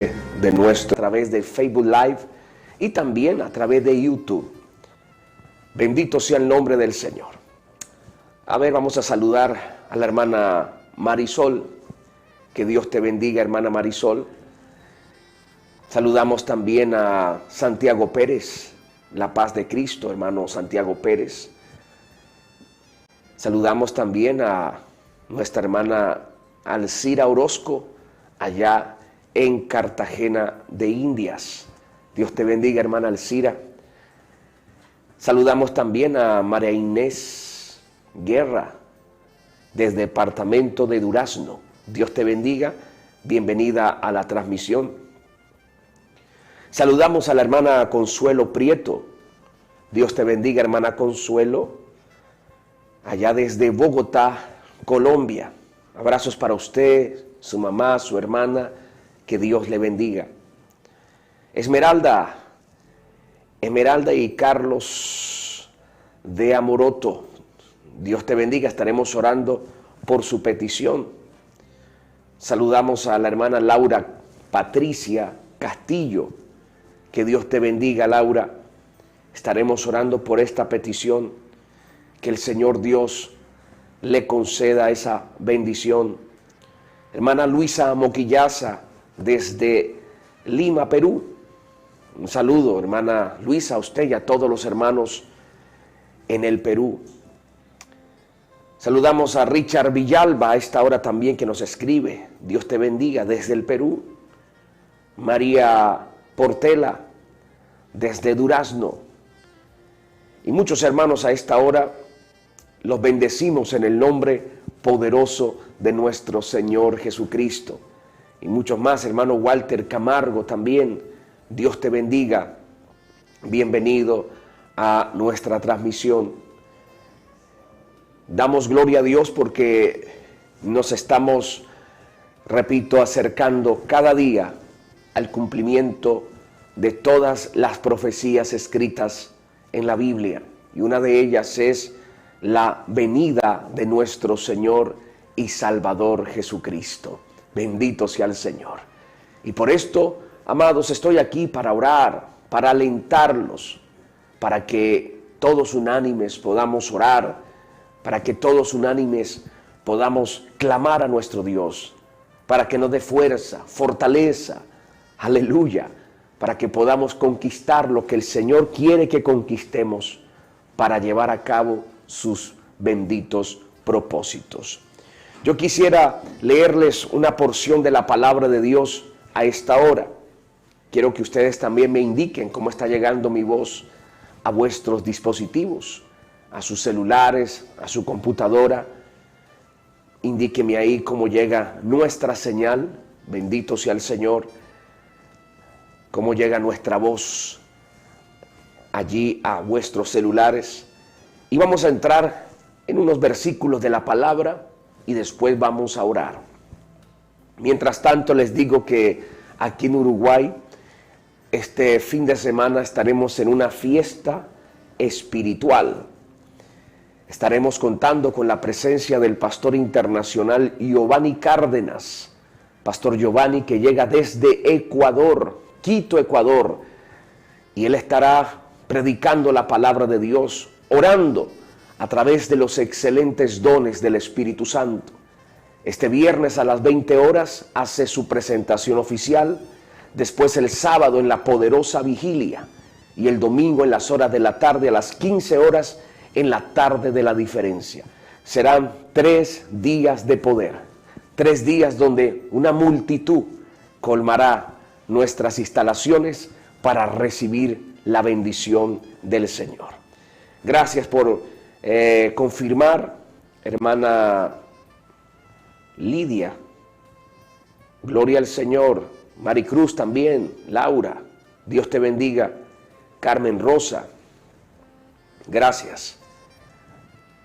de nuestro, a través de Facebook Live y también a través de YouTube. Bendito sea el nombre del Señor. A ver, vamos a saludar a la hermana Marisol. Que Dios te bendiga, hermana Marisol. Saludamos también a Santiago Pérez, la paz de Cristo, hermano Santiago Pérez. Saludamos también a nuestra hermana Alcira Orozco, allá en Cartagena de Indias. Dios te bendiga, hermana Alcira. Saludamos también a María Inés Guerra, desde el departamento de Durazno. Dios te bendiga, bienvenida a la transmisión. Saludamos a la hermana Consuelo Prieto. Dios te bendiga, hermana Consuelo, allá desde Bogotá, Colombia. Abrazos para usted, su mamá, su hermana, que Dios le bendiga. Esmeralda y Carlos de Amoroto, Dios te bendiga, estaremos orando por su petición. Saludamos a la hermana Laura Patricia Castillo, que Dios te bendiga, Laura. Estaremos orando por esta petición, que el Señor Dios le conceda esa bendición. Hermana Luisa Moquillaza, desde Lima, Perú. Un saludo, hermana Luisa, a usted y a todos los hermanos en el Perú. Saludamos a Richard Villalba a esta hora también, que nos escribe. Dios te bendiga, desde el Perú. María Portela, desde Durazno. Y muchos hermanos a esta hora los bendecimos en el nombre poderoso de nuestro Señor Jesucristo. Y muchos más, hermano Walter Camargo también. Dios te bendiga. Bienvenido a nuestra transmisión. Damos gloria a Dios porque nos estamos, repito, acercando cada día al cumplimiento de todas las profecías escritas en la Biblia. Y una de ellas es la venida de nuestro Señor y Salvador Jesucristo. Bendito sea el Señor. Y por esto, amados, estoy aquí para orar, para alentarlos, para que todos unánimes podamos orar, para que todos unánimes podamos clamar a nuestro Dios, para que nos dé fuerza, fortaleza, aleluya, para que podamos conquistar lo que el Señor quiere que conquistemos para llevar a cabo sus benditos propósitos. Yo quisiera leerles una porción de la palabra de Dios a esta hora. Quiero que ustedes también me indiquen cómo está llegando mi voz a vuestros dispositivos, a sus celulares, a su computadora. Indíqueme ahí cómo llega nuestra señal, bendito sea el Señor, cómo llega nuestra voz allí a vuestros celulares. Y vamos a entrar en unos versículos de la palabra y después vamos a orar. Mientras tanto, les digo que aquí en Uruguay, este fin de semana estaremos en una fiesta espiritual. Estaremos contando con la presencia del pastor internacional Giovanni Cárdenas. Pastor Giovanni, que llega desde Ecuador, Quito, Ecuador. Y él estará predicando la palabra de Dios, orando a través de los excelentes dones del Espíritu Santo. Este viernes a las 20 horas hace su presentación oficial. Después el sábado en la poderosa vigilia. Y el domingo en las horas de la tarde a las 15 horas en la tarde de la diferencia. Serán 3 días de poder. 3 días donde una multitud colmará nuestras instalaciones para recibir la bendición del Señor. Gracias por confirmar, hermana Lidia. Gloria al Señor. Maricruz también. Laura. Dios te bendiga. Carmen Rosa. Gracias.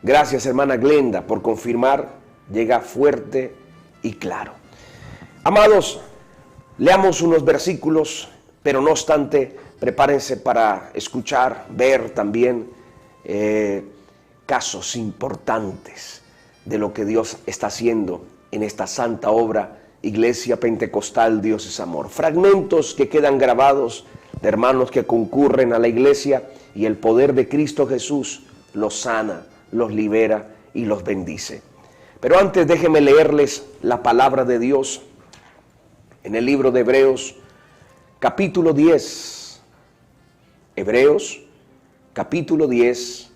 Gracias, hermana Glenda, por confirmar. Llega fuerte y claro. Amados, leamos unos versículos, pero no obstante, prepárense para escuchar, ver también casos importantes de lo que Dios está haciendo en esta santa obra Iglesia Pentecostal Dios es Amor. Fragmentos que quedan grabados de hermanos que concurren a la iglesia y el poder de Cristo Jesús los sana, los libera y los bendice. Pero antes déjenme leerles la palabra de Dios en el libro de Hebreos, capítulo 10. Hebreos, capítulo 10,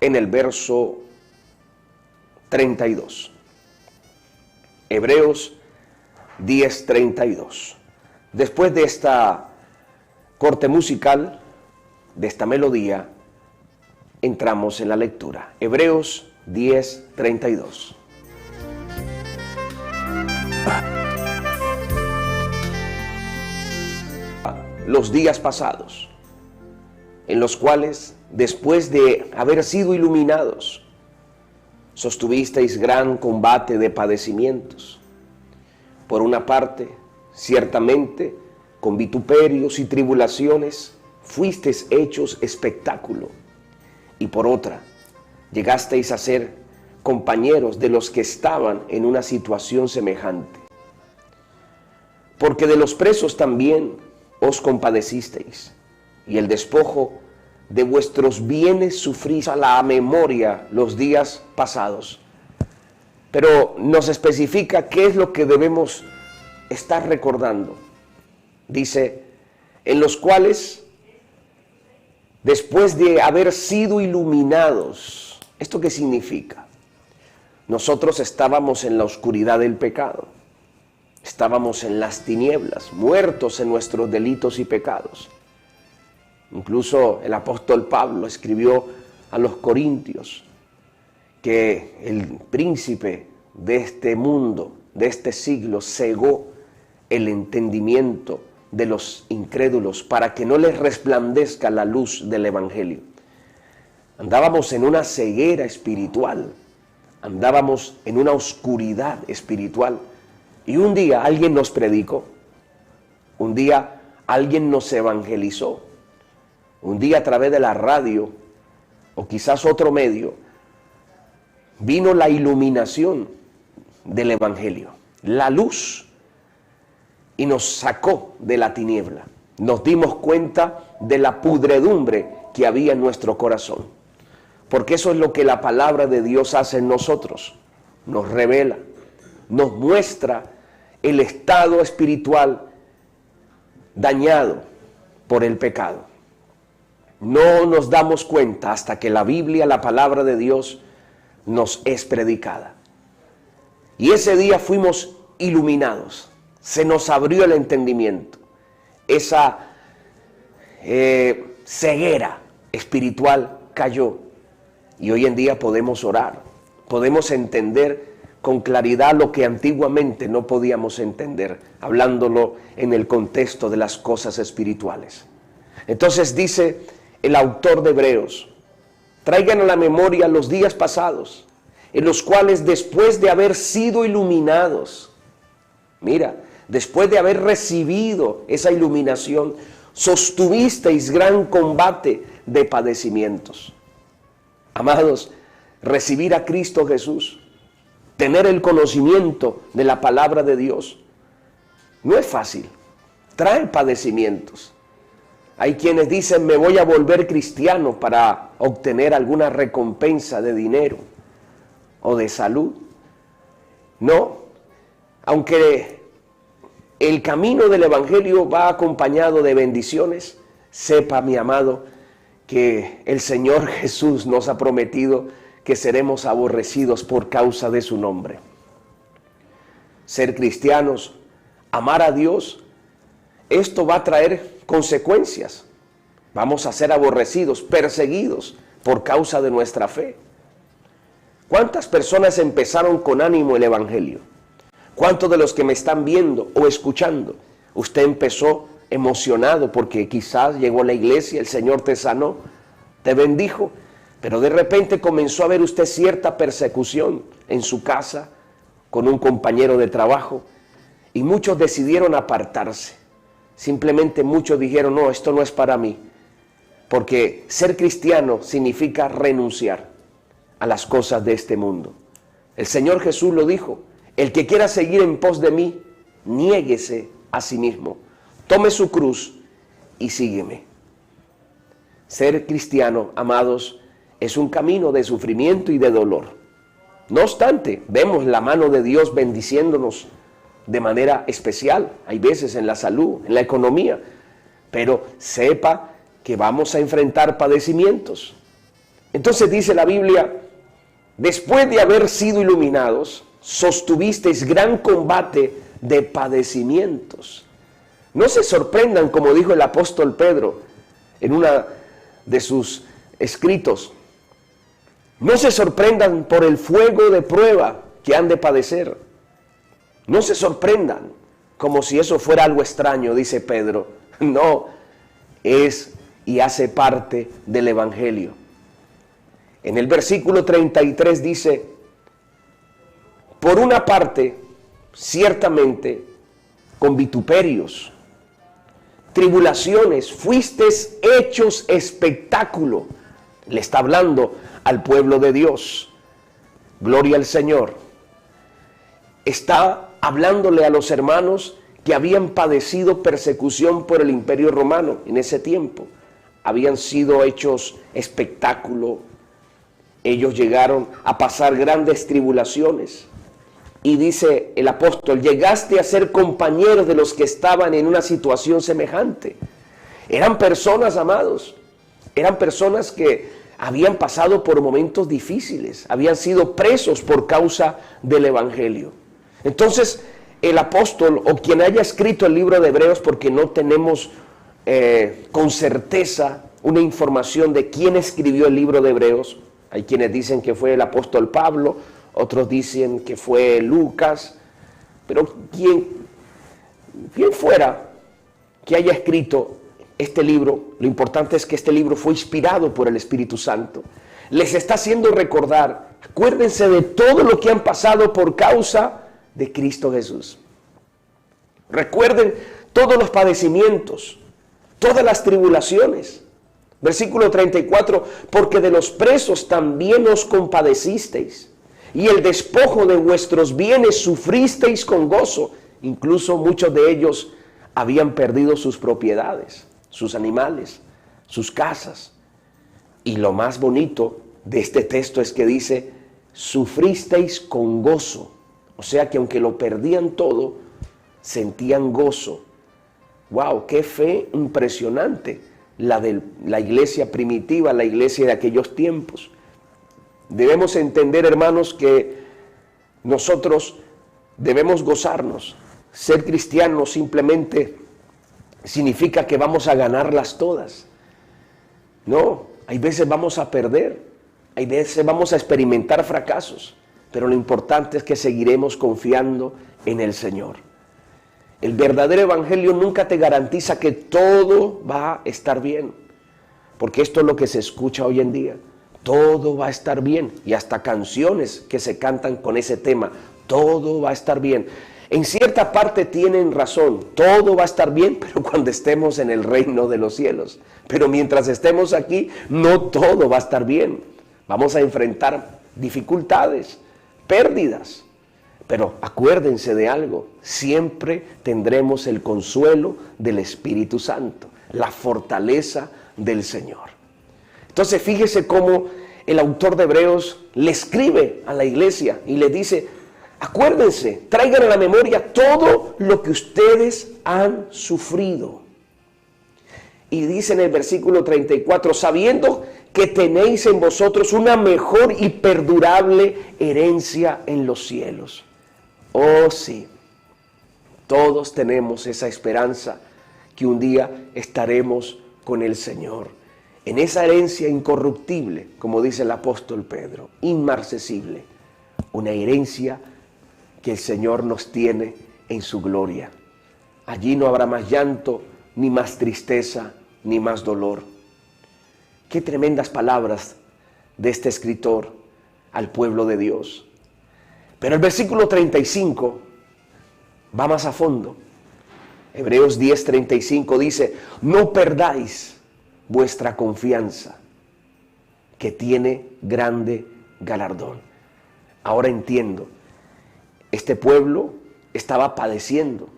en el verso 32. Hebreos 10:32. Después de esta corte musical, de esta melodía, entramos en la lectura. Hebreos 10:32. Los días pasados, en los cuales, después de haber sido iluminados, sostuvisteis gran combate de padecimientos. Por una parte, ciertamente, con vituperios y tribulaciones, fuisteis hechos espectáculo. Y por otra, llegasteis a ser compañeros de los que estaban en una situación semejante. Porque de los presos también os compadecisteis, y el despojo de vuestros bienes sufrís a la memoria los días pasados. Pero nos especifica qué es lo que debemos estar recordando. Dice, en los cuales, después de haber sido iluminados, ¿esto qué significa? Nosotros estábamos en la oscuridad del pecado, estábamos en las tinieblas, muertos en nuestros delitos y pecados. Incluso el apóstol Pablo escribió a los corintios que el príncipe de este mundo, de este siglo, cegó el entendimiento de los incrédulos para que no les resplandezca la luz del evangelio. Andábamos en una ceguera espiritual, andábamos en una oscuridad espiritual. Y un día alguien nos predicó, un día alguien nos evangelizó, un día a través de la radio o quizás otro medio, vino la iluminación del evangelio, la luz, y nos sacó de la tiniebla. Nos dimos cuenta de la pudredumbre que había en nuestro corazón, porque eso es lo que la palabra de Dios hace en nosotros, nos revela, nos muestra el estado espiritual dañado por el pecado. No nos damos cuenta hasta que la Biblia, la palabra de Dios, nos es predicada. Y ese día fuimos iluminados, se nos abrió el entendimiento. Esa ceguera espiritual cayó y hoy en día podemos orar, podemos entender con claridad lo que antiguamente no podíamos entender, hablándolo en el contexto de las cosas espirituales. Entonces dice el autor de Hebreos, traigan a la memoria los días pasados, en los cuales después de haber sido iluminados, mira, después de haber recibido esa iluminación, sostuvisteis gran combate de padecimientos. Amados, recibir a Cristo Jesús, tener el conocimiento de la palabra de Dios, no es fácil, trae padecimientos. Hay quienes dicen, me voy a volver cristiano para obtener alguna recompensa de dinero o de salud. No, aunque el camino del evangelio va acompañado de bendiciones, sepa, mi amado, que el Señor Jesús nos ha prometido que seremos aborrecidos por causa de su nombre. Ser cristianos, amar a Dios, esto va a traer consecuencias. Vamos a ser aborrecidos, perseguidos por causa de nuestra fe. ¿Cuántas personas empezaron con ánimo el evangelio? ¿Cuántos de los que me están viendo o escuchando, usted empezó emocionado porque quizás llegó a la iglesia, el Señor te sanó, te bendijo, pero de repente comenzó a ver usted cierta persecución en su casa, con un compañero de trabajo, y muchos decidieron apartarse? Simplemente muchos dijeron, no, esto no es para mí, porque ser cristiano significa renunciar a las cosas de este mundo. El Señor Jesús lo dijo, El que quiera seguir en pos de mí, niéguese a sí mismo, tome su cruz y sígueme. Ser cristiano, amados, es un camino de sufrimiento y de dolor. No obstante, vemos la mano de Dios bendiciéndonos de manera especial. Hay veces en la salud, en la economía, pero sepa que vamos a enfrentar padecimientos. Entonces dice la Biblia, después de haber sido iluminados, sostuvisteis gran combate de padecimientos. No se sorprendan, como dijo el apóstol Pedro en una de sus escritos, no se sorprendan por el fuego de prueba que han de padecer. No se sorprendan como si eso fuera algo extraño, dice Pedro. No, es y hace parte del Evangelio. En el versículo 33 dice, por una parte, ciertamente, con vituperios, tribulaciones, fuisteis hechos espectáculo. Le está hablando al pueblo de Dios. Gloria al Señor. Está hablándole a los hermanos que habían padecido persecución por el Imperio Romano en ese tiempo. Habían sido hechos espectáculo. Ellos llegaron a pasar grandes tribulaciones. Y dice el apóstol, llegaste a ser compañeros de los que estaban en una situación semejante. Eran personas, amados, eran personas que habían pasado por momentos difíciles, habían sido presos por causa del Evangelio. Entonces, el apóstol o quien haya escrito el libro de Hebreos, porque no tenemos con certeza una información de quién escribió el libro de Hebreos, hay quienes dicen que fue el apóstol Pablo, otros dicen que fue Lucas, pero quien fuera que haya escrito este libro, lo importante es que este libro fue inspirado por el Espíritu Santo. Les está haciendo recordar, acuérdense de todo lo que han pasado por causa de Cristo Jesús. Recuerden todos los padecimientos, todas las tribulaciones. Versículo 34, porque de los presos también os compadecisteis, y el despojo de vuestros bienes sufristeis con gozo. Incluso muchos de ellos habían perdido sus propiedades, sus animales, sus casas. Y lo más bonito de este texto es que dice, sufristeis con gozo. O sea que aunque lo perdían todo, sentían gozo. ¡Wow! ¡Qué fe impresionante! La de la iglesia primitiva, la iglesia de aquellos tiempos. Debemos entender, hermanos, que nosotros debemos gozarnos. Ser cristiano simplemente significa que vamos a ganarlas todas. No, hay veces vamos a perder, hay veces vamos a experimentar fracasos, pero lo importante es que seguiremos confiando en el Señor. El verdadero evangelio nunca te garantiza que todo va a estar bien, porque esto es lo que se escucha hoy en día. Todo va a estar bien, y hasta canciones que se cantan con ese tema, todo va a estar bien. En cierta parte tienen razón, todo va a estar bien, pero cuando estemos en el reino de los cielos. Pero mientras estemos aquí, no todo va a estar bien. Vamos a enfrentar dificultades, pérdidas. Pero acuérdense de algo, siempre tendremos el consuelo del Espíritu Santo, la fortaleza del Señor. Entonces fíjese cómo el autor de Hebreos le escribe a la iglesia y le dice, acuérdense, traigan a la memoria todo lo que ustedes han sufrido. Y dice en el versículo 34, sabiendo que tenéis en vosotros una mejor y perdurable herencia en los cielos. Oh sí, todos tenemos esa esperanza que un día estaremos con el Señor. En esa herencia incorruptible, como dice el apóstol Pedro, inmarcesible, una herencia que el Señor nos tiene en su gloria. Allí no habrá más llanto, ni más tristeza, ni más dolor. Qué tremendas palabras de este escritor al pueblo de Dios. Pero el versículo 35 va más a fondo. Hebreos 10:35 dice, no perdáis vuestra confianza, que tiene grande galardón. Ahora entiendo. Este pueblo estaba padeciendo.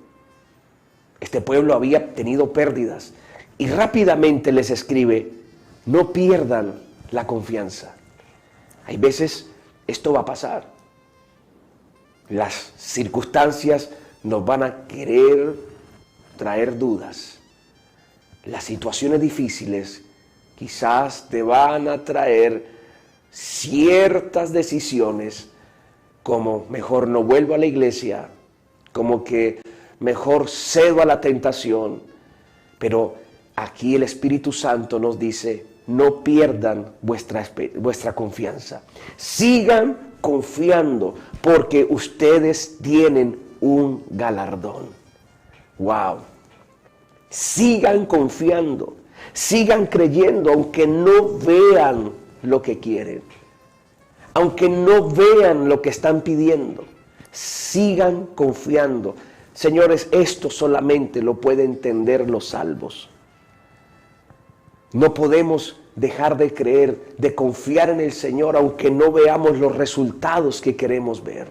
Este pueblo había tenido pérdidas. Y rápidamente les escribe, no pierdan la confianza. Hay veces esto va a pasar. Las circunstancias nos van a querer traer dudas. Las situaciones difíciles quizás te van a traer ciertas decisiones, como mejor no vuelvo a la iglesia, como que mejor cedo a la tentación. Pero aquí el Espíritu Santo nos dice, no pierdan vuestra confianza. Sigan confiando porque ustedes tienen un galardón. ¡Wow! Sigan confiando, sigan creyendo, aunque no vean lo que quieren, aunque no vean lo que están pidiendo. Sigan confiando. Señores, esto solamente lo pueden entender los salvos. No podemos dejar de creer, de confiar en el Señor, aunque no veamos los resultados que queremos ver.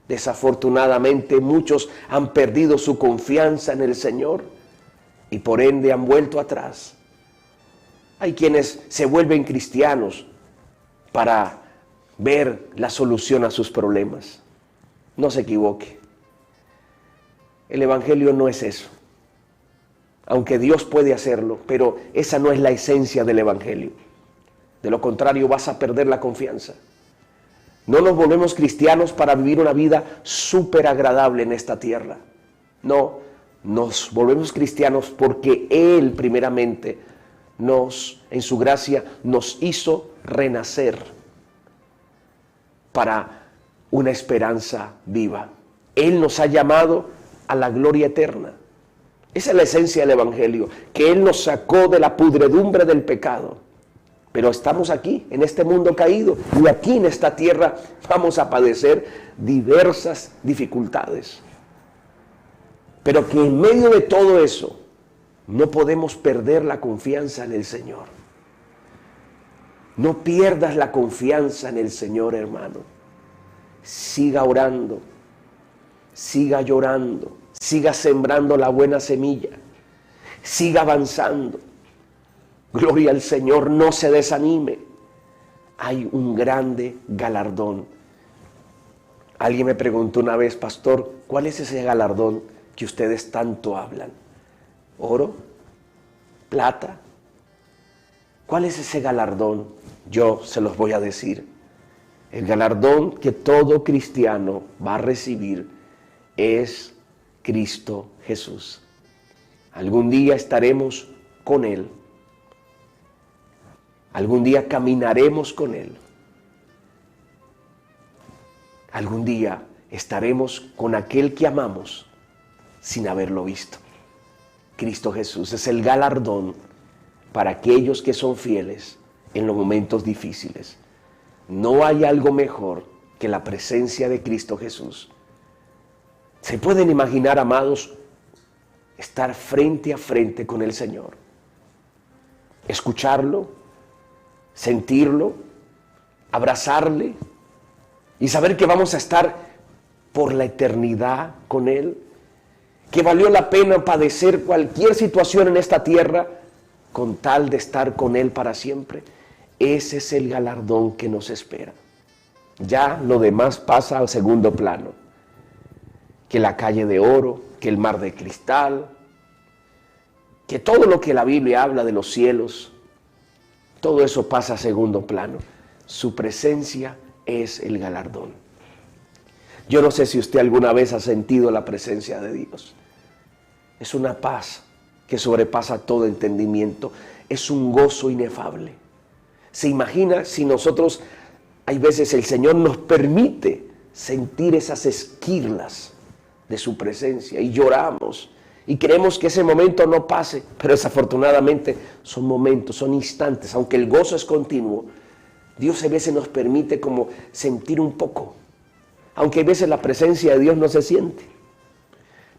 Desafortunadamente, muchos han perdido su confianza en el Señor y por ende han vuelto atrás. Hay quienes se vuelven cristianos para ver la solución a sus problemas. No se equivoque. El Evangelio no es eso. Aunque Dios puede hacerlo, pero esa no es la esencia del Evangelio. De lo contrario, vas a perder la confianza. No nos volvemos cristianos para vivir una vida súper agradable en esta tierra. No, nos volvemos cristianos porque Él primeramente en su gracia, nos hizo renacer para una esperanza viva. Él nos ha llamado a la gloria eterna. Esa es la esencia del Evangelio, que Él nos sacó de la pudredumbre del pecado. Pero estamos aquí, en este mundo caído, y aquí en esta tierra vamos a padecer diversas dificultades. Pero que en medio de todo eso, no podemos perder la confianza en el Señor. No pierdas la confianza en el Señor, hermano. Siga orando, siga llorando, siga sembrando la buena semilla, siga avanzando. Gloria al Señor, no se desanime. Hay un grande galardón. Alguien me preguntó una vez, pastor, ¿cuál es ese galardón que ustedes tanto hablan? ¿Oro? ¿Plata? ¿Cuál es ese galardón? Yo se los voy a decir. El galardón que todo cristiano va a recibir es Cristo Jesús. Algún día estaremos con Él. Algún día caminaremos con Él. Algún día estaremos con aquel que amamos sin haberlo visto. Cristo Jesús es el galardón para aquellos que son fieles en los momentos difíciles. No hay algo mejor que la presencia de Cristo Jesús. ¿Se pueden imaginar, amados, estar frente a frente con el Señor? Escucharlo, sentirlo, abrazarle y saber que vamos a estar por la eternidad con Él, que valió la pena padecer cualquier situación en esta tierra con tal de estar con Él para siempre. Ese es el galardón que nos espera. Ya lo demás pasa al segundo plano. Que la calle de oro, que el mar de cristal, que todo lo que la Biblia habla de los cielos, todo eso pasa a segundo plano. Su presencia es el galardón. Yo no sé si usted alguna vez ha sentido la presencia de Dios. Es una paz que sobrepasa todo entendimiento. Es un gozo inefable. ¿Se imagina si nosotros, hay veces el Señor nos permite sentir esas esquirlas de su presencia y lloramos y queremos que ese momento no pase, pero desafortunadamente son momentos, son instantes, aunque el gozo es continuo. Dios a veces nos permite como sentir un poco, aunque a veces la presencia de Dios no se siente,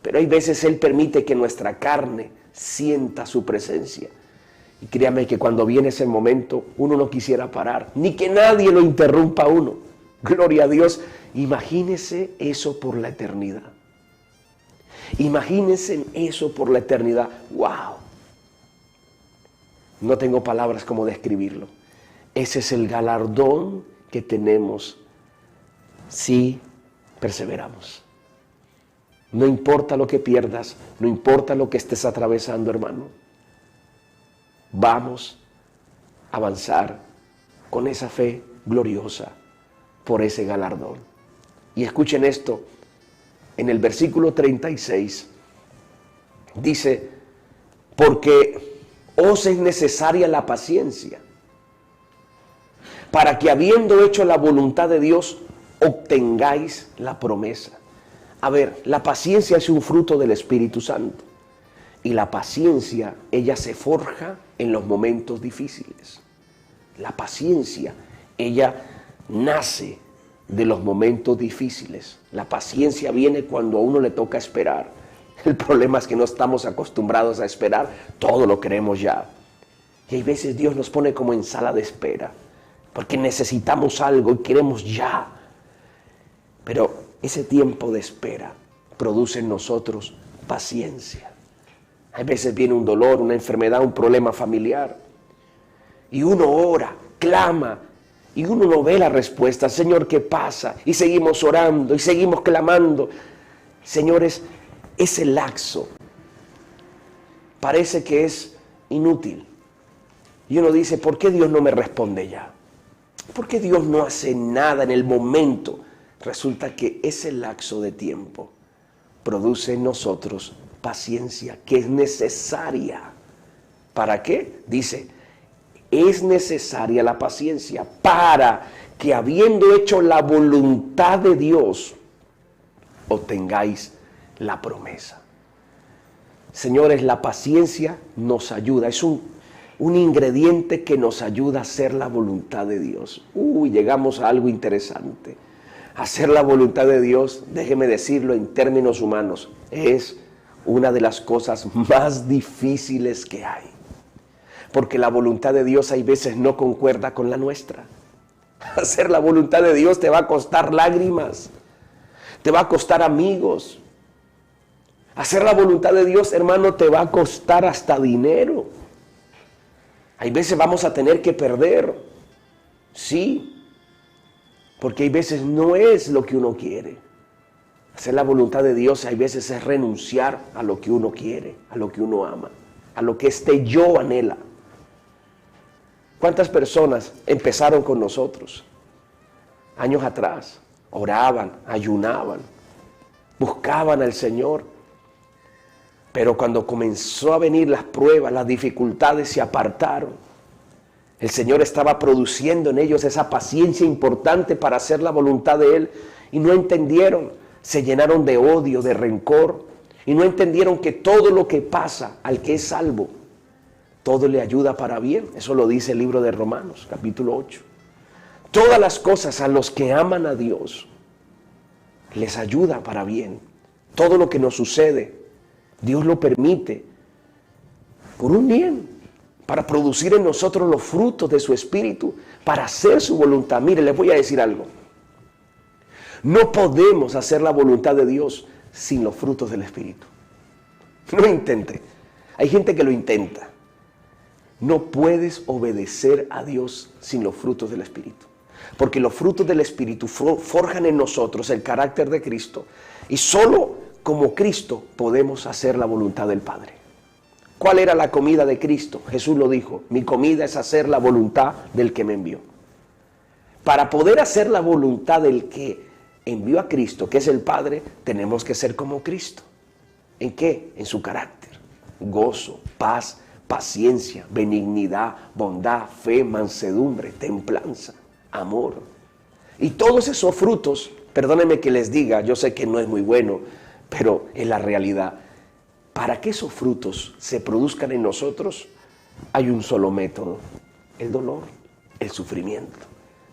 pero hay veces Él permite que nuestra carne sienta su presencia. Y créame que cuando viene ese momento uno no quisiera parar, ni que nadie lo interrumpa a uno. Gloria a Dios. Imagínese eso por la eternidad. Imagínense eso por la eternidad. ¡Wow! No tengo palabras como describirlo. Ese es el galardón que tenemos si perseveramos. No importa lo que pierdas, no importa lo que estés atravesando, hermano. Vamos a avanzar con esa fe gloriosa por ese galardón. Y escuchen esto, en el versículo 36 dice, porque os es necesaria la paciencia, para que habiendo hecho la voluntad de Dios, obtengáis la promesa. A ver, la paciencia es un fruto del Espíritu Santo. Y la paciencia, ella se forja en los momentos difíciles. La paciencia, ella nace de los momentos difíciles. La paciencia viene cuando a uno le toca esperar. El problema es que no estamos acostumbrados a esperar, todo lo queremos ya. Y hay veces Dios nos pone como en sala de espera, porque necesitamos algo y queremos ya. Pero ese tiempo de espera produce en nosotros paciencia. Hay veces viene un dolor, una enfermedad, un problema familiar. Y uno ora, clama, y uno no ve la respuesta. Señor, ¿qué pasa? Y seguimos orando, y seguimos clamando. Señores, ese lapso parece que es inútil. Y uno dice, ¿por qué Dios no me responde ya? ¿Por qué Dios no hace nada en el momento? Resulta que ese lapso de tiempo produce en nosotros paciencia que es necesaria. ¿Para qué? Dice, es necesaria la paciencia para que habiendo hecho la voluntad de Dios, obtengáis la promesa. Señores, la paciencia nos ayuda, es un ingrediente que nos ayuda a hacer la voluntad de Dios. Llegamos a algo interesante. Hacer la voluntad de Dios, déjeme decirlo en términos humanos, es una de las cosas más difíciles que hay. Porque la voluntad de Dios hay veces no concuerda con la nuestra. Hacer la voluntad de Dios te va a costar lágrimas, te va a costar amigos. Hacer la voluntad de Dios, hermano, te va a costar hasta dinero. Hay veces vamos a tener que perder, sí, porque hay veces no es lo que uno quiere. Hacer la voluntad de Dios hay veces es renunciar a lo que uno quiere, a lo que uno ama, a lo que este yo anhela. ¿Cuántas personas empezaron con nosotros años atrás? Oraban, ayunaban, buscaban al Señor. Pero cuando comenzó a venir las pruebas, las dificultades, se apartaron. El Señor estaba produciendo en ellos esa paciencia importante para hacer la voluntad de Él y no entendieron. Se llenaron de odio, de rencor y no entendieron que todo lo que pasa al que es salvo, todo le ayuda para bien. Eso lo dice el libro de Romanos, capítulo 8. Todas las cosas a los que aman a Dios les ayuda para bien. Todo lo que nos sucede, Dios lo permite por un bien, para producir en nosotros los frutos de su Espíritu, para hacer su voluntad. Mire, les voy a decir algo. No podemos hacer la voluntad de Dios sin los frutos del Espíritu. No intente. Hay gente que lo intenta. No puedes obedecer a Dios sin los frutos del Espíritu. Porque los frutos del Espíritu forjan en nosotros el carácter de Cristo. Y solo como Cristo podemos hacer la voluntad del Padre. ¿Cuál era la comida de Cristo? Jesús lo dijo, mi comida es hacer la voluntad del que me envió. Para poder hacer la voluntad del que envió a Cristo, que es el Padre, tenemos que ser como Cristo. ¿En qué? En su carácter. Gozo, paz, paciencia, benignidad, bondad, fe, mansedumbre, templanza, amor. Y todos esos frutos, perdónenme que les diga, yo sé que no es muy bueno, pero es la realidad. Para que esos frutos se produzcan en nosotros, hay un solo método: el dolor, el sufrimiento.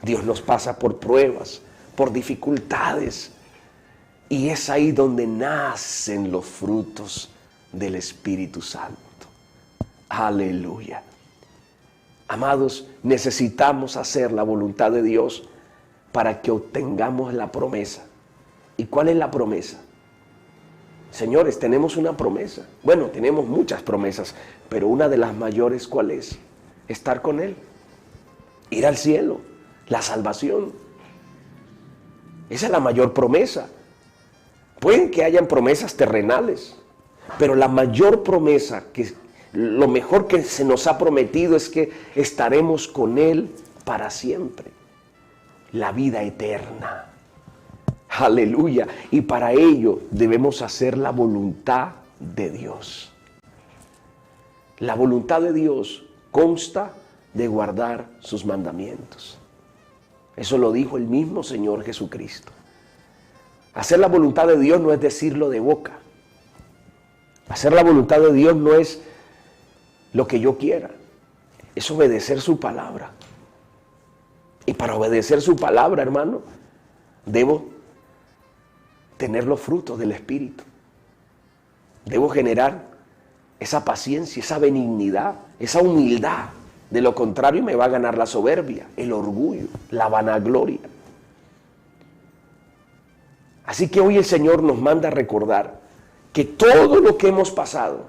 Dios nos pasa por pruebas, por dificultades, y es ahí donde nacen los frutos del Espíritu Santo. Aleluya. Amados, necesitamos hacer la voluntad de Dios para que obtengamos la promesa. ¿Y cuál es la promesa? Señores, tenemos una promesa. Bueno, tenemos muchas promesas, pero una de las mayores, ¿cuál es? Estar con Él, ir al cielo, la salvación. Esa es la mayor promesa. Pueden que hayan promesas terrenales, pero la mayor promesa, lo mejor que se nos ha prometido es que estaremos con Él para siempre. La vida eterna. Aleluya. Y para ello debemos hacer la voluntad de Dios. La voluntad de Dios consta de guardar sus mandamientos. Eso lo dijo el mismo Señor Jesucristo. Hacer la voluntad de Dios no es decirlo de boca. Hacer la voluntad de Dios no es lo que yo quiera. Es obedecer su palabra. Y para obedecer su palabra, hermano, debo tener los frutos del Espíritu. Debo generar esa paciencia, esa benignidad, esa humildad. De lo contrario me va a ganar la soberbia, el orgullo, la vanagloria. Así que hoy el Señor nos manda a recordar que todo lo que hemos pasado,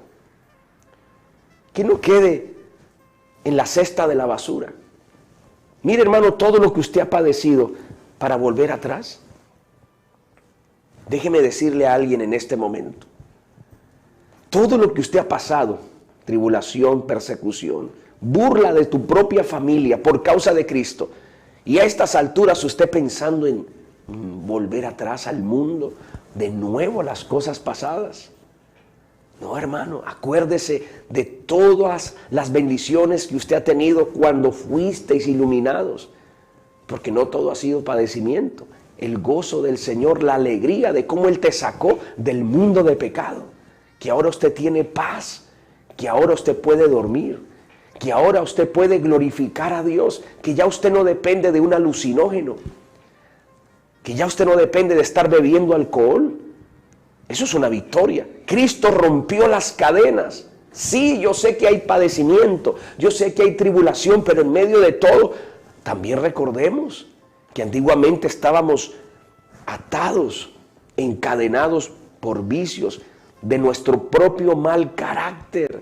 que no quede en la cesta de la basura. Mire, hermano, todo lo que usted ha padecido para volver atrás. Déjeme decirle a alguien en este momento, todo lo que usted ha pasado, tribulación, persecución, burla de tu propia familia por causa de Cristo, y a estas alturas usted pensando en volver atrás al mundo, de nuevo a las cosas pasadas. No, hermano, acuérdese de todas las bendiciones que usted ha tenido cuando fuisteis iluminados, porque no todo ha sido padecimiento. El gozo del Señor, la alegría de cómo Él te sacó del mundo de pecado, que ahora usted tiene paz, que ahora usted puede dormir, que ahora usted puede glorificar a Dios, que ya usted no depende de un alucinógeno, que ya usted no depende de estar bebiendo alcohol. Eso es una victoria. Cristo rompió las cadenas. Sí, yo sé que hay padecimiento, yo sé que hay tribulación, pero en medio de todo, también recordemos que antiguamente estábamos atados, encadenados por vicios de nuestro propio mal carácter.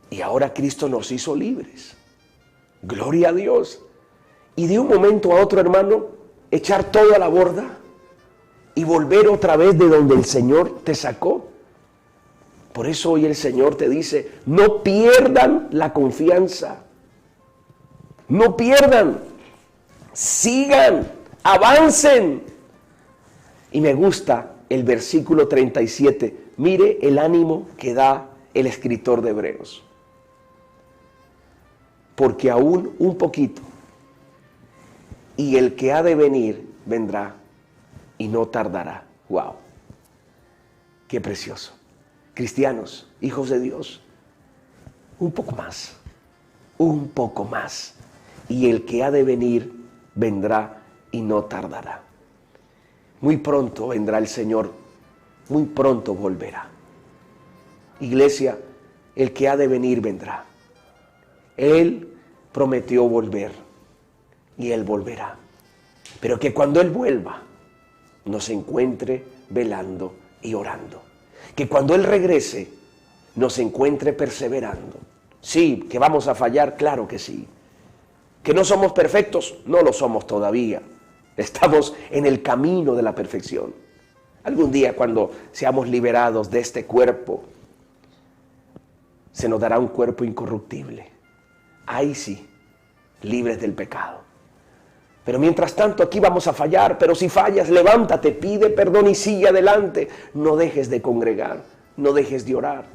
Y ahora Cristo nos hizo libres. Gloria a Dios. Y de un momento a otro, hermano, echar todo a la borda y volver otra vez de donde el Señor te sacó. Por eso hoy el Señor te dice, no pierdan la confianza. No pierdan. Sigan, avancen. Y me gusta el versículo 37. Mire el ánimo que da el escritor de Hebreos. Porque aún un poquito, y el que ha de venir vendrá y no tardará. ¡Wow! ¡Qué precioso! Cristianos, hijos de Dios, un poco más, y el que ha de venir vendrá y no tardará. Muy pronto vendrá el Señor, muy pronto volverá. Iglesia, el que ha de venir vendrá. Él prometió volver y Él volverá. Pero que cuando Él vuelva, nos encuentre velando y orando. Que cuando Él regrese, nos encuentre perseverando. Sí, que vamos a fallar, claro que sí. Que no somos perfectos, no lo somos todavía. Estamos en el camino de la perfección. Algún día cuando seamos liberados de este cuerpo, se nos dará un cuerpo incorruptible. Ahí sí, libres del pecado. Pero mientras tanto aquí vamos a fallar, pero si fallas, levántate, pide perdón y sigue adelante. No dejes de congregar, no dejes de orar.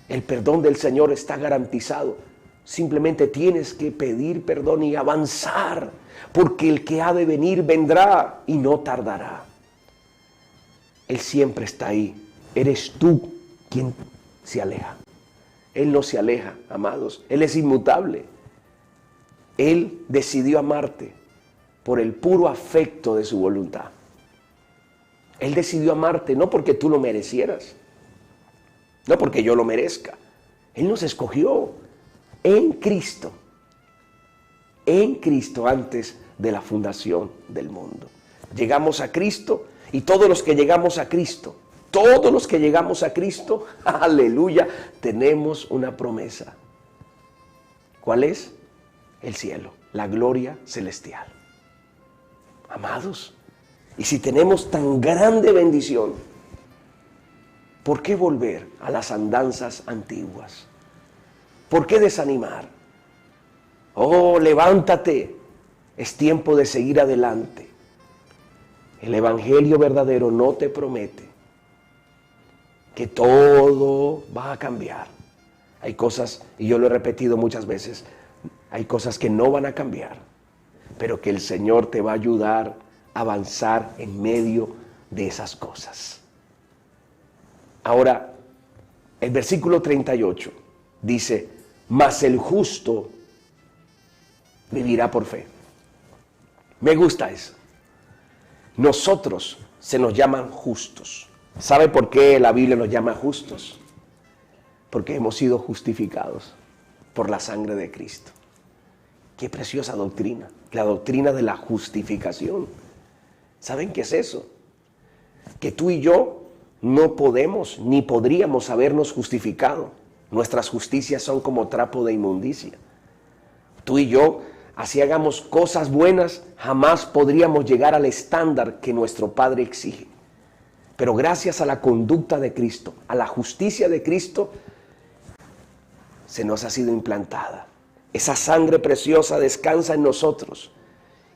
El perdón del Señor está garantizado. Simplemente tienes que pedir perdón y avanzar, porque el que ha de venir vendrá y no tardará. Él siempre está ahí. Eres tú quien se aleja. Él no se aleja, amados. Él es inmutable. Él decidió amarte por el puro afecto de su voluntad. Él decidió amarte no porque tú lo merecieras, no porque yo lo merezca. Él nos escogió en Cristo antes de la fundación del mundo. Llegamos a Cristo y todos los que llegamos a Cristo, aleluya, tenemos una promesa. ¿Cuál es? El cielo, la gloria celestial. Amados, y si tenemos tan grande bendición, ¿por qué volver a las andanzas antiguas? ¿Por qué desanimar? Oh, levántate, es tiempo de seguir adelante. El evangelio verdadero no te promete que todo va a cambiar. Hay cosas, y yo lo he repetido muchas veces, hay cosas que no van a cambiar, pero que el Señor te va a ayudar a avanzar en medio de esas cosas. Ahora, el versículo 38 dice, mas el justo vivirá por fe. Me gusta eso. Nosotros se nos llaman justos. ¿Sabe por qué la Biblia nos llama justos? Porque hemos sido justificados por la sangre de Cristo. Qué preciosa doctrina, la doctrina de la justificación. ¿Saben qué es eso? Que tú y yo no podemos ni podríamos habernos justificado. Nuestras justicias son como trapo de inmundicia. Tú y yo, así hagamos cosas buenas, jamás podríamos llegar al estándar que nuestro Padre exige. Pero gracias a la conducta de Cristo, a la justicia de Cristo, se nos ha sido implantada. Esa sangre preciosa descansa en nosotros.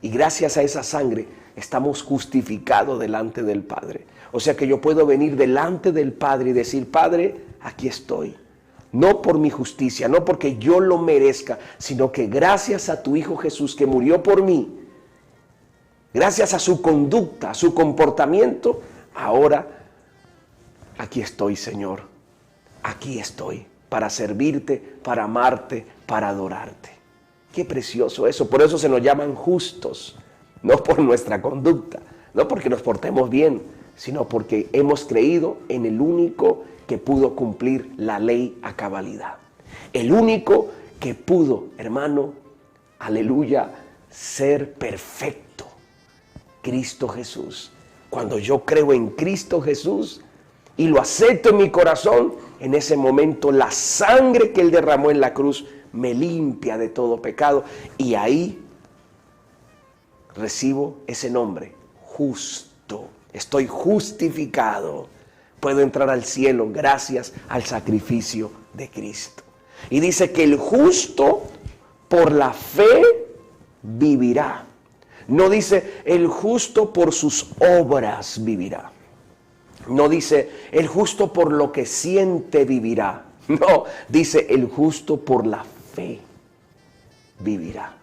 Y gracias a esa sangre estamos justificados delante del Padre. O sea que yo puedo venir delante del Padre y decir, Padre, aquí estoy. No por mi justicia, no porque yo lo merezca, sino que gracias a tu Hijo Jesús que murió por mí, gracias a su conducta, a su comportamiento, ahora aquí estoy, Señor. Aquí estoy para servirte, para amarte, para adorarte. Qué precioso eso. Por eso se nos llaman justos, no por nuestra conducta, no porque nos portemos bien, sino porque hemos creído en el único que pudo cumplir la ley a cabalidad. El único que pudo, hermano, aleluya, ser perfecto. Cristo Jesús. Cuando yo creo en Cristo Jesús y lo acepto en mi corazón, en ese momento la sangre que Él derramó en la cruz me limpia de todo pecado. Y ahí recibo ese nombre, justo. Estoy justificado. Puedo entrar al cielo gracias al sacrificio de Cristo. Y dice que el justo por la fe vivirá. No dice el justo por sus obras vivirá. No dice el justo por lo que siente vivirá. No, dice el justo por la fe vivirá.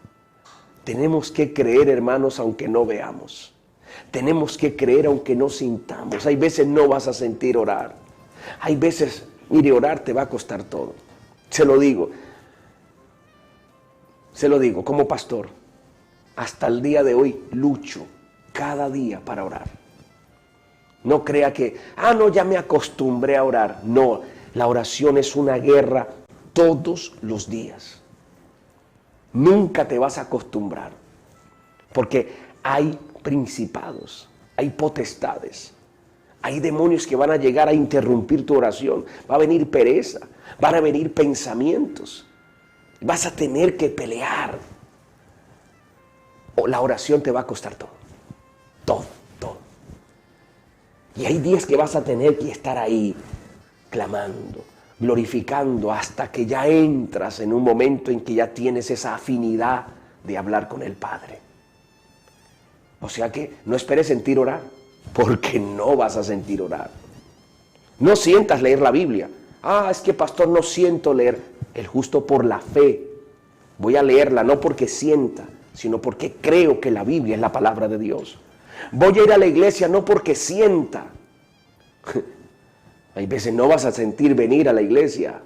Tenemos que creer, hermanos, aunque no veamos. Tenemos que creer aunque no sintamos. Hay veces no vas a sentir orar. Hay veces, mire, orar te va a costar todo. Se lo digo como pastor. Hasta el día de hoy lucho cada día para orar. No crea que, no, ya me acostumbré a orar. No, la oración es una guerra todos los días. Nunca te vas a acostumbrar. Porque hay principados, hay potestades, hay demonios que van a llegar a interrumpir tu oración. Va a venir pereza, van a venir pensamientos. Vas a tener que pelear. O la oración te va a costar todo. Todo. Y hay días que vas a tener que estar ahí clamando, glorificando, hasta que ya entras en un momento en que ya tienes esa afinidad de hablar con el Padre. O sea que no esperes sentir orar, porque no vas a sentir orar. No sientas leer la Biblia. Es que pastor, no siento leer. El justo por la fe. Voy a leerla no porque sienta, sino porque creo que la Biblia es la palabra de Dios. Voy a ir a la iglesia no porque sienta. Hay veces no vas a sentir venir a la iglesia.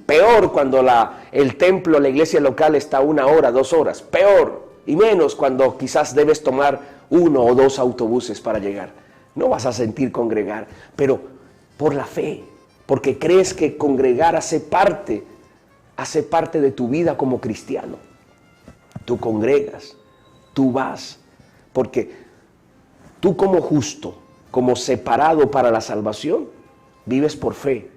Peor cuando el templo, la iglesia local está 1 hora, 2 horas. Peor. Y menos cuando quizás debes tomar 1 o 2 autobuses para llegar. No vas a sentir congregar, pero por la fe. Porque crees que congregar hace parte de tu vida como cristiano. Tú congregas tú vas, porque tú como justo, como separado para la salvación, vives por fe.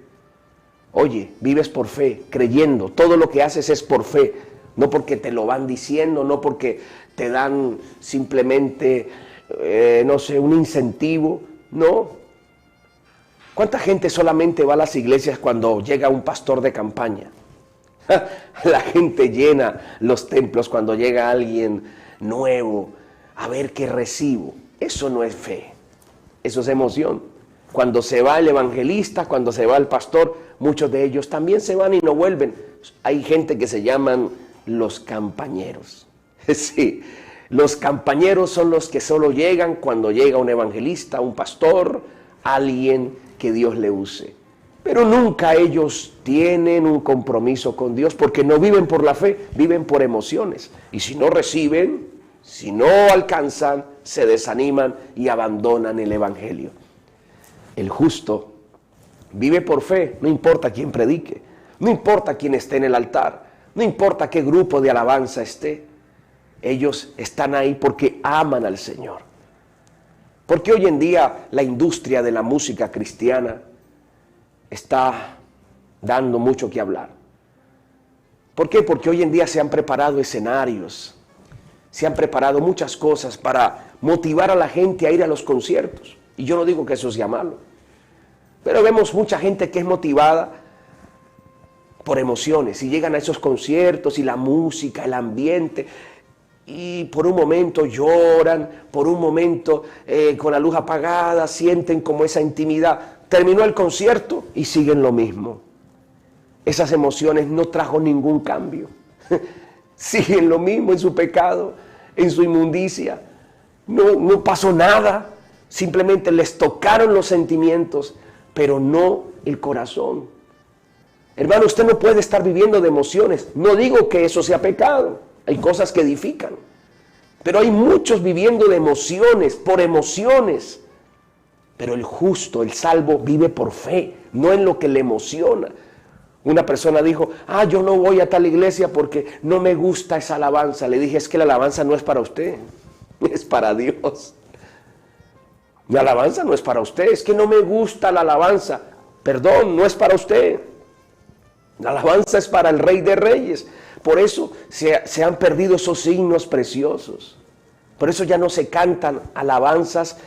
Oye, vives por fe, creyendo. Todo lo que haces es por fe, no porque te lo van diciendo, no porque te dan simplemente, no sé, un incentivo. No. ¿Cuánta gente solamente va a las iglesias cuando llega un pastor de campaña? La gente llena los templos cuando llega alguien nuevo a ver qué recibo. Eso no es fe, eso es emoción. Cuando se va el evangelista, cuando se va el pastor, muchos de ellos también se van y no vuelven. Hay gente que se llaman los campañeros. Sí, los campañeros son los que solo llegan cuando llega un evangelista, un pastor, alguien que Dios le use. Pero nunca ellos tienen un compromiso con Dios porque no viven por la fe, viven por emociones. Y si no reciben, si no alcanzan, se desaniman y abandonan el evangelio. El justo vive por fe, no importa quién predique, no importa quién esté en el altar, no importa qué grupo de alabanza esté. Ellos están ahí porque aman al Señor. Porque hoy en día la industria de la música cristiana está dando mucho que hablar. ¿Por qué? Porque hoy en día se han preparado escenarios, se han preparado muchas cosas para motivar a la gente a ir a los conciertos. Y yo no digo que eso sea malo, pero vemos mucha gente que es motivada por emociones y llegan a esos conciertos y la música, el ambiente, y por un momento lloran, por un momento con la luz apagada sienten como esa intimidad. Terminó el concierto y siguen lo mismo. Esas emociones no trajo ningún cambio. Siguen lo mismo en su pecado, en su inmundicia. No pasó nada. Simplemente les tocaron los sentimientos, pero no el corazón. Hermano, usted no puede estar viviendo de emociones. No digo que eso sea pecado. Hay cosas que edifican. Pero hay muchos viviendo de emociones, por emociones. Pero el justo, el salvo, vive por fe, no en lo que le emociona. Una persona dijo, yo no voy a tal iglesia porque no me gusta esa alabanza. Le dije, es que la alabanza no es para usted, es para Dios. La alabanza no es para usted, es que no me gusta la alabanza. Perdón, no es para usted. La alabanza es para el Rey de Reyes. Por eso se han perdido esos signos preciosos. Por eso ya no se cantan alabanzas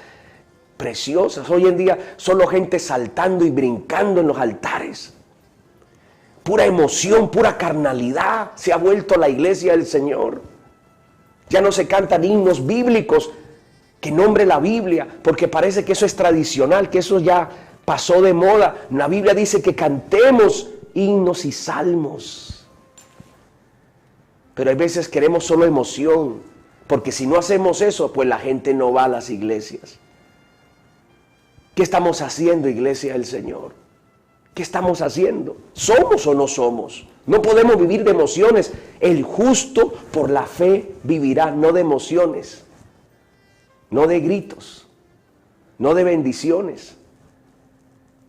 preciosas. Hoy en día solo gente saltando y brincando en los altares. Pura emoción, pura carnalidad se ha vuelto la iglesia del Señor. Ya no se cantan himnos bíblicos que nombre la Biblia, porque parece que eso es tradicional, que eso ya pasó de moda. La Biblia dice que cantemos himnos y salmos. Pero hay veces queremos solo emoción, porque si no hacemos eso, pues la gente no va a las iglesias. ¿Qué estamos haciendo, iglesia del Señor? ¿Qué estamos haciendo? ¿Somos o no somos? No podemos vivir de emociones. El justo por la fe vivirá, no de emociones, no de gritos, no de bendiciones.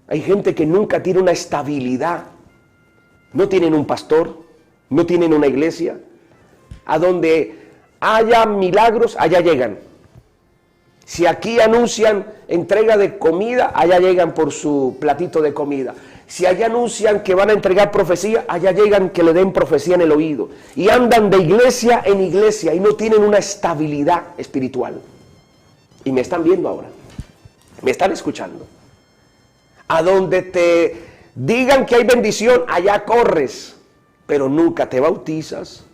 Hay gente que nunca tiene una estabilidad. No tienen un pastor, no tienen una iglesia. A donde haya milagros, allá llegan. Si aquí anuncian entrega de comida, allá llegan por su platito de comida. Si allá anuncian que van a entregar profecía, allá llegan que le den profecía en el oído. Y andan de iglesia en iglesia y no tienen una estabilidad espiritual. Y me están viendo ahora. Me están escuchando. A donde te digan que hay bendición, allá corres. Pero nunca te bautizas.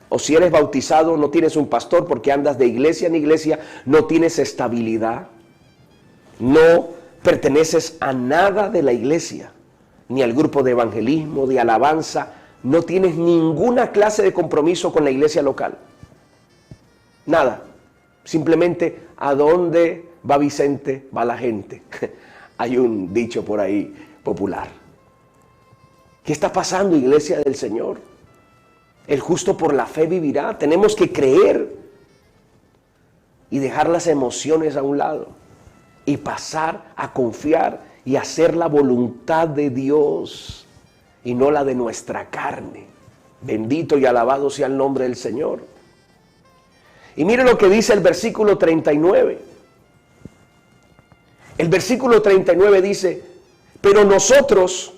O si eres bautizado, no tienes un pastor porque andas de iglesia en iglesia, no tienes estabilidad. No perteneces a nada de la iglesia, ni al grupo de evangelismo, de alabanza. No tienes ninguna clase de compromiso con la iglesia local. Nada. Simplemente, ¿a dónde va Vicente? Va la gente. Hay un dicho por ahí popular. ¿Qué está pasando, iglesia del Señor? El justo por la fe vivirá. Tenemos que creer y dejar las emociones a un lado y pasar a confiar y hacer la voluntad de Dios y no la de nuestra carne. Bendito y alabado sea el nombre del Señor. Y mire lo que dice el versículo 39. El versículo 39 dice, pero nosotros,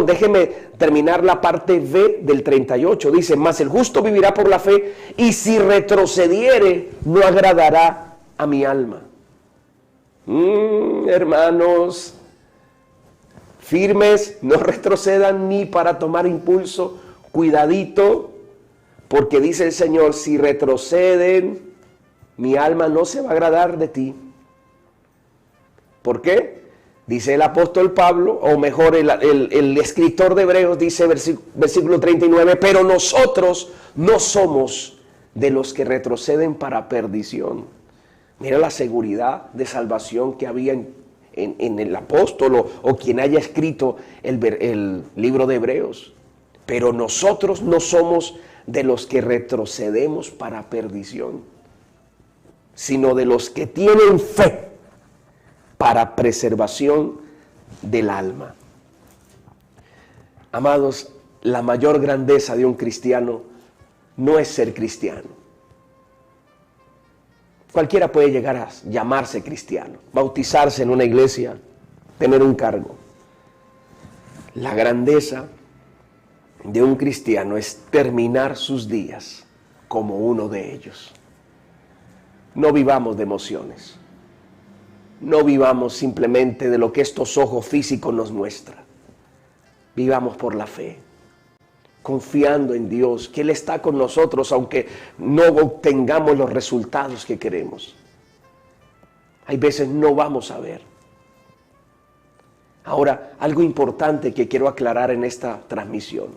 déjeme terminar la parte B del 38. Dice, mas el justo vivirá por la fe, y si retrocediere, no agradará a mi alma. Hermanos, firmes, no retrocedan ni para tomar impulso. Cuidadito, porque dice el Señor, si retroceden, mi alma no se va a agradar de ti. ¿Por qué? Dice el apóstol Pablo, o mejor el escritor de Hebreos, dice versículo 39, pero nosotros no somos de los que retroceden para perdición. Mira la seguridad de salvación que había en el apóstol o quien haya escrito el libro de Hebreos. Pero nosotros no somos de los que retrocedemos para perdición, sino de los que tienen fe para preservación del alma. Amados, la mayor grandeza de un cristiano no es ser cristiano. Cualquiera puede llegar a llamarse cristiano, bautizarse en una iglesia, tener un cargo. La grandeza de un cristiano es terminar sus días como uno de ellos. No vivamos de emociones. No vivamos simplemente de lo que estos ojos físicos nos muestran. Vivamos por la fe, confiando en Dios, que Él está con nosotros aunque no obtengamos los resultados que queremos. Hay veces no vamos a ver. Ahora, algo importante que quiero aclarar en esta transmisión.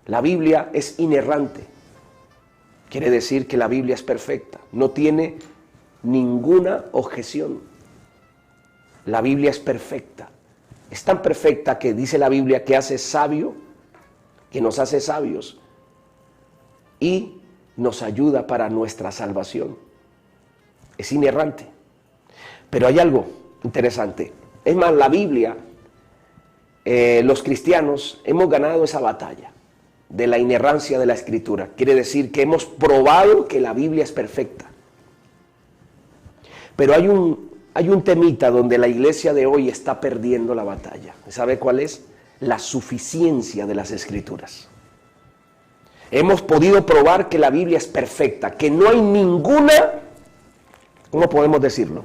La Biblia es inerrante. Quiere decir que la Biblia es perfecta. No tiene ninguna objeción. La Biblia es perfecta. Es tan perfecta que dice la Biblia que hace sabio, que nos hace sabios y nos ayuda para nuestra salvación. Es inerrante. Pero hay algo interesante. Es más, la Biblia, los cristianos hemos ganado esa batalla de la inerrancia de la Escritura. Quiere decir que hemos probado que la Biblia es perfecta. Pero hay un temita donde la iglesia de hoy está perdiendo la batalla. ¿Sabe cuál es? La suficiencia de las Escrituras. Hemos podido probar que la Biblia es perfecta, que no hay ninguna, ¿cómo podemos decirlo?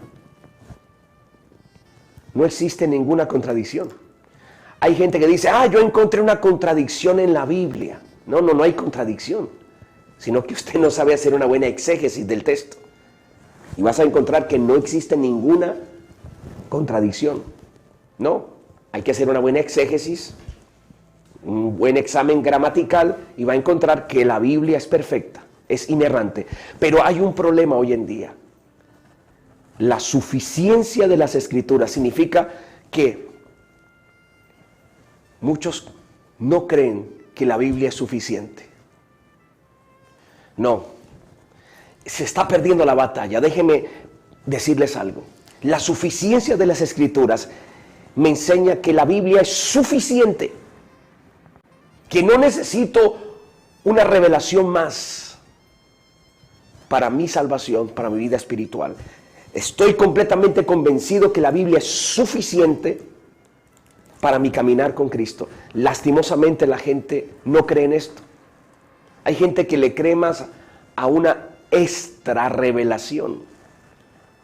No existe ninguna contradicción. Hay gente que dice, yo encontré una contradicción en la Biblia. No hay contradicción, sino que usted no sabe hacer una buena exégesis del texto. Y vas a encontrar que no existe ninguna contradicción. No, hay que hacer una buena exégesis, un buen examen gramatical y va a encontrar que la Biblia es perfecta, es inerrante. Pero hay un problema hoy en día. La suficiencia de las Escrituras significa que muchos no creen que la Biblia es suficiente. No. Se está perdiendo la batalla. Déjenme decirles algo. La suficiencia de las Escrituras me enseña que la Biblia es suficiente, que no necesito una revelación más para mi salvación, para mi vida espiritual. Estoy completamente convencido que la Biblia es suficiente para mi caminar con Cristo. Lastimosamente la gente no cree en esto. Hay gente que le cree más a una extra revelación.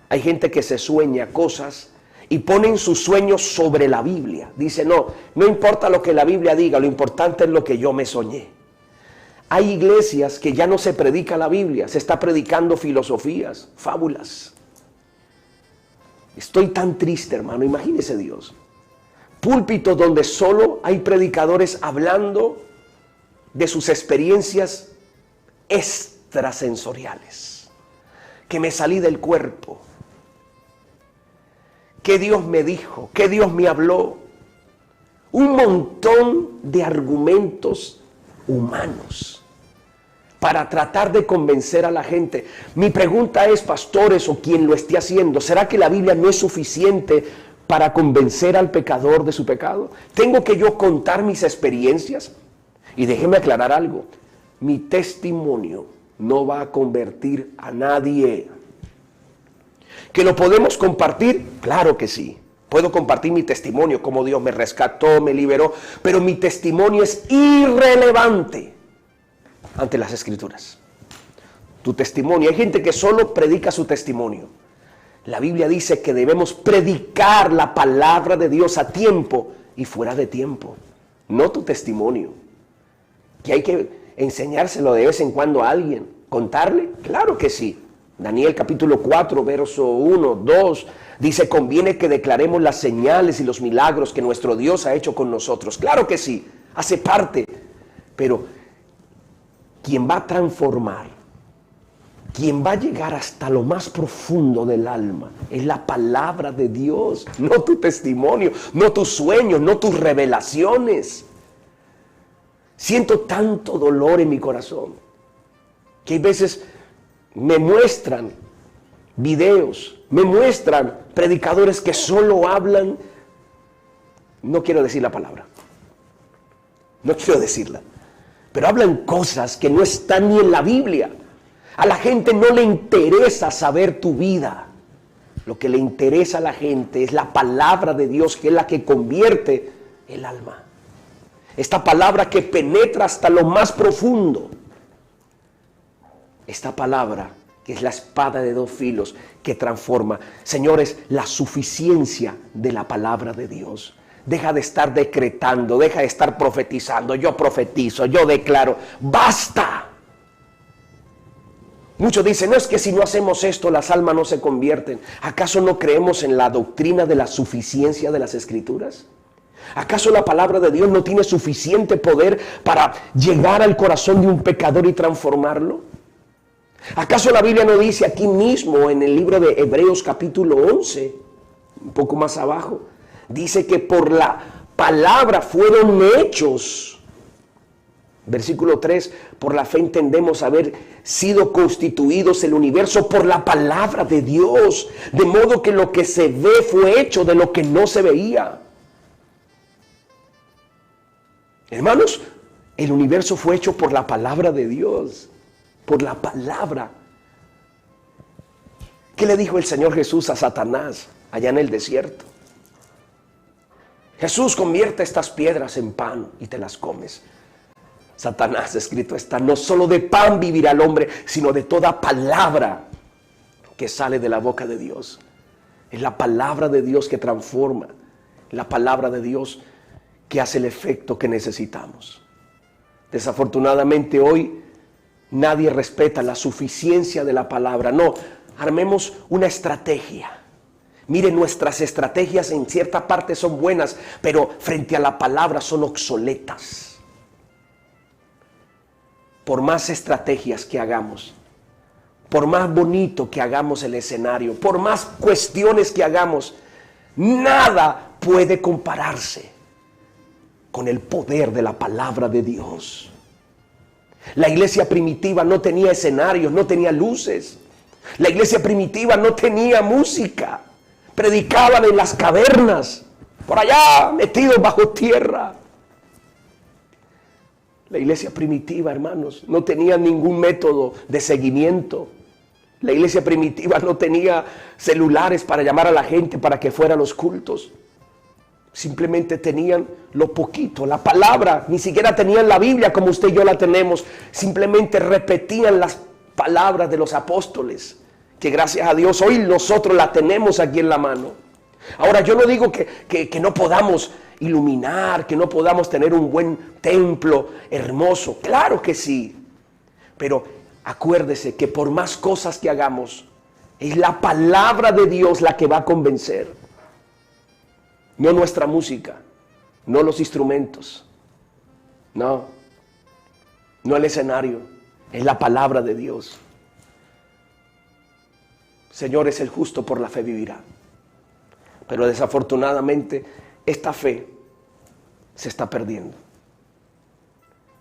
Hay gente que se sueña cosas y ponen sus sueños sobre la Biblia. Dice, no importa lo que la Biblia diga, lo importante es lo que yo me soñé. Hay iglesias que ya no se predica la Biblia, se está predicando filosofías, fábulas. Estoy tan triste, hermano, imagínese Dios. Púlpitos donde solo hay predicadores hablando de sus experiencias extrasensoriales. Que me salí del cuerpo. Que Dios me dijo, que Dios me habló. Un montón de argumentos humanos para tratar de convencer a la gente. Mi pregunta es, pastores o quien lo esté haciendo, ¿será que la Biblia no es suficiente para convencer al pecador de su pecado? ¿Tengo que yo contar mis experiencias? Y déjeme aclarar algo. Mi testimonio no va a convertir a nadie. ¿Que lo podemos compartir? Claro que sí. Puedo compartir mi testimonio, cómo Dios me rescató, me liberó, pero mi testimonio es irrelevante ante las Escrituras. Tu testimonio, hay gente que solo predica su testimonio. La Biblia dice que debemos predicar la palabra de Dios a tiempo y fuera de tiempo, no tu testimonio. Que hay que enseñárselo de vez en cuando a alguien, contarle, claro que sí. Daniel capítulo 4, verso 1, 2, dice, conviene que declaremos las señales y los milagros que nuestro Dios ha hecho con nosotros. Claro que sí, hace parte, pero quien va a transformar, quien va a llegar hasta lo más profundo del alma, es la palabra de Dios, no tu testimonio, no tus sueños, no tus revelaciones. Siento tanto dolor en mi corazón, que hay veces me muestran videos, me muestran predicadores que solo hablan, no quiero decir la palabra, no quiero decirla, pero hablan cosas que no están ni en la Biblia. A la gente no le interesa saber tu vida. Lo que le interesa a la gente es la palabra de Dios, que es la que convierte el alma. Esta palabra que penetra hasta lo más profundo. Esta palabra que es la espada de dos filos que transforma. Señores, la suficiencia de la palabra de Dios. Deja de estar decretando, deja de estar profetizando. Yo profetizo, yo declaro. ¡Basta! Muchos dicen, no, es que si no hacemos esto, las almas no se convierten. ¿Acaso no creemos en la doctrina de la suficiencia de las Escrituras? ¿Acaso la palabra de Dios no tiene suficiente poder para llegar al corazón de un pecador y transformarlo? ¿Acaso la Biblia no dice aquí mismo en el libro de Hebreos capítulo 11, un poco más abajo, dice que por la palabra fueron hechos? Versículo 3, por la fe entendemos haber sido constituidos el universo por la palabra de Dios, de modo que lo que se ve fue hecho de lo que no se veía. Hermanos, el universo fue hecho por la palabra de Dios, por la palabra. ¿Qué le dijo el Señor Jesús a Satanás allá en el desierto? Jesús, convierte estas piedras en pan y te las comes. Satanás, escrito está, no solo de pan vivirá el hombre, sino de toda palabra que sale de la boca de Dios. Es la palabra de Dios que transforma, la palabra de Dios que hace el efecto que necesitamos. Desafortunadamente hoy nadie respeta la suficiencia de la palabra. No, armemos una estrategia. Miren, nuestras estrategias en cierta parte son buenas, pero frente a la palabra son obsoletas. Por más estrategias que hagamos, por más bonito que hagamos el escenario, por más cuestiones que hagamos, nada puede compararse con el poder de la palabra de Dios. La iglesia primitiva no tenía escenarios, no tenía luces. La iglesia primitiva no tenía música. Predicaban en las cavernas, por allá metidos bajo tierra. La iglesia primitiva, hermanos, no tenía ningún método de seguimiento. La iglesia primitiva no tenía celulares para llamar a la gente para que fuera a los cultos. Simplemente tenían lo poquito, la palabra. Ni siquiera tenían la Biblia como usted y yo la tenemos. Simplemente repetían las palabras de los apóstoles, que gracias a Dios hoy nosotros la tenemos aquí en la mano. Ahora, yo no digo que no podamos iluminar, que no podamos tener un buen templo hermoso. Claro que sí. Pero acuérdese que por más cosas que hagamos, es la palabra de Dios la que va a convencer. No nuestra música, no los instrumentos, no el escenario, es la palabra de Dios. Señores, el justo por la fe vivirá. Pero desafortunadamente esta fe se está perdiendo.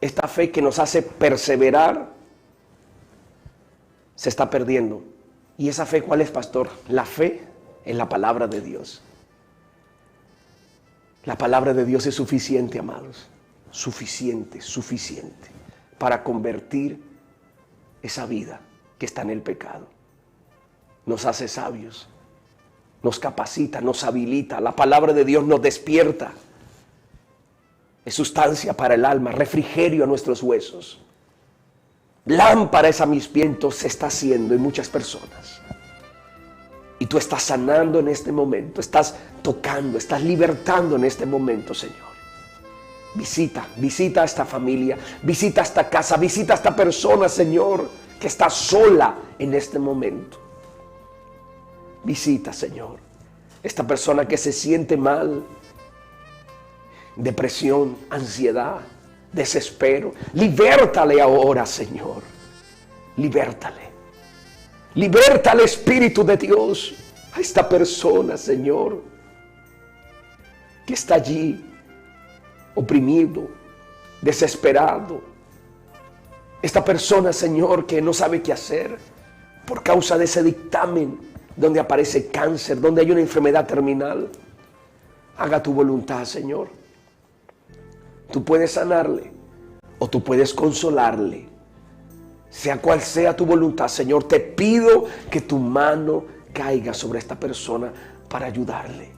Esta fe que nos hace perseverar se está perdiendo. ¿Y esa fe cuál es, pastor? La fe en la palabra de Dios. La palabra de Dios es suficiente, amados. Suficiente para convertir esa vida que está en el pecado. Nos hace sabios, nos capacita, nos habilita. La palabra de Dios nos despierta. Es sustancia para el alma, refrigerio a nuestros huesos. Lámpara es a mis pies, se está haciendo en muchas personas. Y tú estás sanando en este momento, estás tocando, estás libertando en este momento, Señor. Visita a esta familia, visita a esta casa, visita a esta persona, Señor, que está sola en este momento. Visita, Señor, esta persona que se siente mal, depresión, ansiedad, desespero. Libértale ahora, Señor. Libértale. Liberta al Espíritu de Dios a esta persona, Señor, que está allí oprimido, desesperado. Esta persona, Señor, que no sabe qué hacer por causa de ese dictamen donde aparece cáncer, donde hay una enfermedad terminal. Haga tu voluntad, Señor. Tú puedes sanarle o tú puedes consolarle. Sea cual sea tu voluntad, Señor, te pido que tu mano caiga sobre esta persona para ayudarle.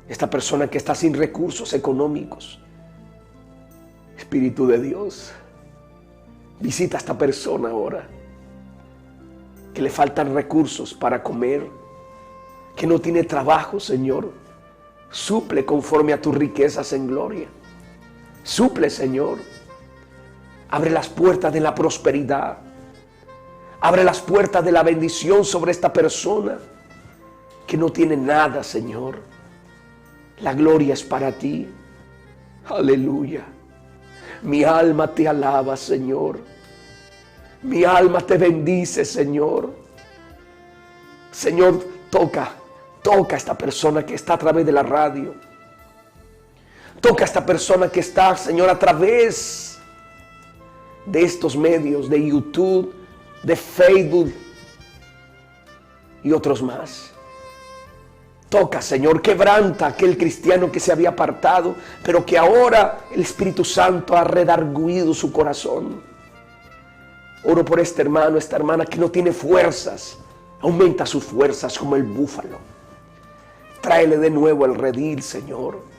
Esta persona que está sin recursos económicos. Espíritu de Dios, visita a esta persona ahora, que le faltan recursos para comer, que no tiene trabajo, Señor. Suple conforme a tus riquezas en gloria. Suple, Señor. Abre las puertas de la prosperidad. Abre las puertas de la bendición sobre esta persona que no tiene nada, Señor. La gloria es para ti. Aleluya. Mi alma te alaba, Señor. Mi alma te bendice, Señor. Señor, toca a esta persona que está a través de la radio. Toca a esta persona que está, Señor, a través de estos medios, de YouTube, de Facebook y otros más. Toca, Señor, quebranta a aquel cristiano que se había apartado, pero que ahora el Espíritu Santo ha redarguido su corazón. Oro por este hermano, esta hermana que no tiene fuerzas. Aumenta sus fuerzas como el búfalo. Tráele de nuevo el redil, Señor.